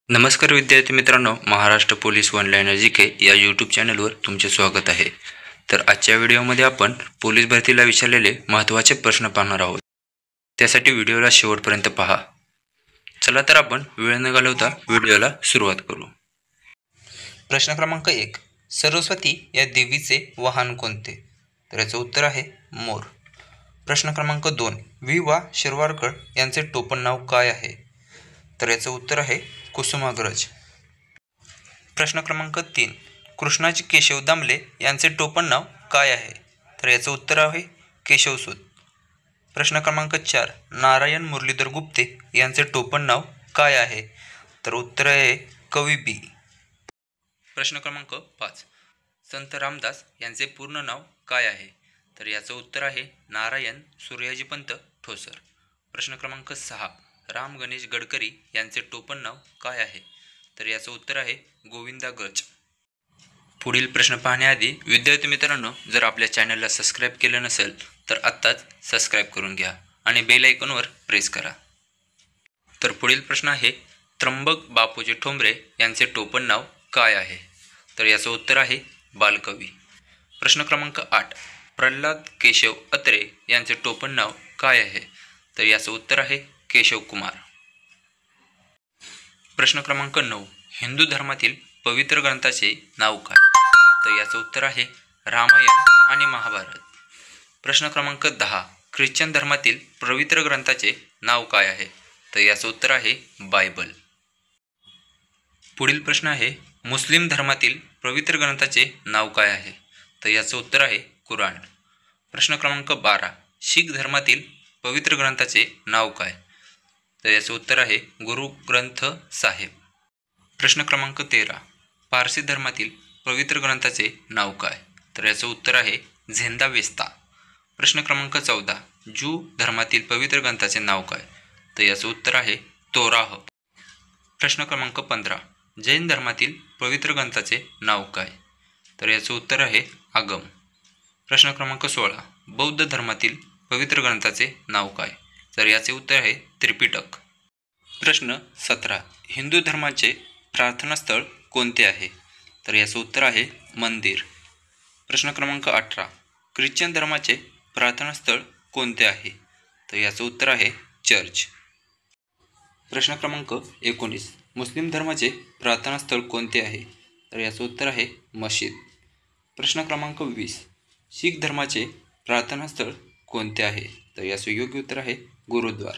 नमस्कार विद्यार्थी मित्रांनो, महाराष्ट्र पोलीस ऑनलाईन जी.के या यूट्यूब चॅनलवर तुमचे स्वागत आहे। तर आजच्या व्हिडिओमध्ये आपण पोलीस भरतीला विचारलेले महत्त्वाचे प्रश्न पाहणार आहोत। त्यासाठी व्हिडिओला शेवटपर्यंत पहा। चला तर आपण वेळ न घालवता व्हिडिओला सुरुवात करू। प्रश्न क्रमांक 1, सरस्वती या देवीचे वाहन कोणते? तर याचं उत्तर आहे मोर। प्रश्न क्रमांक 2, वि वा शिरवाडकर यांचे टोपण नाव काय आहे? तर याचं उत्तर आहे कुसुमाग्रज। प्रश्न क्रमांक 3, कृष्णाजी केशव दामले यांचे टोपण नाव काय आहे? तर याचं उत्तर आहे केशवसूत। प्रश्न क्रमांक 4, नारायण मुरलीधर गुप्ते यांचे टोपण नाव काय आहे? तर उत्तर आहे कवी बी। प्रश्न क्रमांक 5, संत रामदास यांचे पूर्ण नाव काय आहे? तर याचं उत्तर आहे नारायण सूर्याजीपंत ठोसर। प्रश्न क्रमांक 6, राम गणेश गडकरी यांचे टोपण नाव काय आहे? तर याचं उत्तर आहे गोविंदा गज। पुढील प्रश्न पाहण्याआधी विद्यार्थी मित्रांनो, जर आपल्या चॅनलला सबस्क्राईब केलं नसेल तर आत्ताच सबस्क्राईब करून घ्या आणि बेल आयकॉनवर प्रेस करा। तर पुढील प्रश्न आहे, त्र्यंबक बापूजी ठोंबरे यांचे टोपण नाव काय आहे? तर याचं उत्तर आहे बालकवी। प्रश्न क्रमांक 8, प्रल्हाद केशव अत्रे यांचे टोपण नाव काय आहे? तर याचं उत्तर आहे केशव कुमार। प्रश्न क्रमांक 9, हिंदू धर्मातील पवित्र ग्रंथाचे नाव काय? तर याचं उत्तर आहे रामायण आणि महाभारत। प्रश्न क्रमांक 10, ख्रिश्चन धर्मातील पवित्र ग्रंथाचे नाव काय आहे? तर याचं उत्तर आहे बायबल। पुढील प्रश्न आहे, मुस्लिम धर्मातील पवित्र ग्रंथाचे नाव काय आहे? तर याचं उत्तर आहे कुराण। प्रश्न क्रमांक 12, शीख धर्मातील पवित्र ग्रंथाचे नाव काय? तर याचं उत्तर आहे गुरु ग्रंथ साहेब। प्रश्न क्रमांक 13, पारसी धर्मातील पवित्र ग्रंथाचे नाव काय? तर याचं उत्तर आहे झेंदावेस्ता। प्रश्न क्रमांक 14, ज्यू धर्मातील पवित्र ग्रंथाचे नाव काय? तर याचं उत्तर आहे तोराह। प्रश्न क्रमांक 15, जैन धर्मातील पवित्र ग्रंथाचे नाव काय? तर याचं उत्तर आहे आगम। प्रश्न क्रमांक 16, बौद्ध धर्मातील पवित्र ग्रंथाचे नाव काय? तर याचे उत्तर आहे त्रिपिटक। प्रश्न 17, हिंदू धर्माचे प्रार्थनास्थळ कोणते आहे? तर याचं उत्तर आहे मंदिर। प्रश्न क्रमांक 18, ख्रिश्चन धर्माचे प्रार्थनास्थळ कोणते आहे? तर याचं उत्तर आहे चर्च। प्रश्न क्रमांक 19, मुस्लिम धर्माचे प्रार्थनास्थळ कोणते आहे? तर याचं उत्तर आहे मशीद। प्रश्न क्रमांक 20, शीख धर्माचे प्रार्थनास्थळ कोणते आहे? तर याचं योग्य उत्तर आहे गुरुद्वार।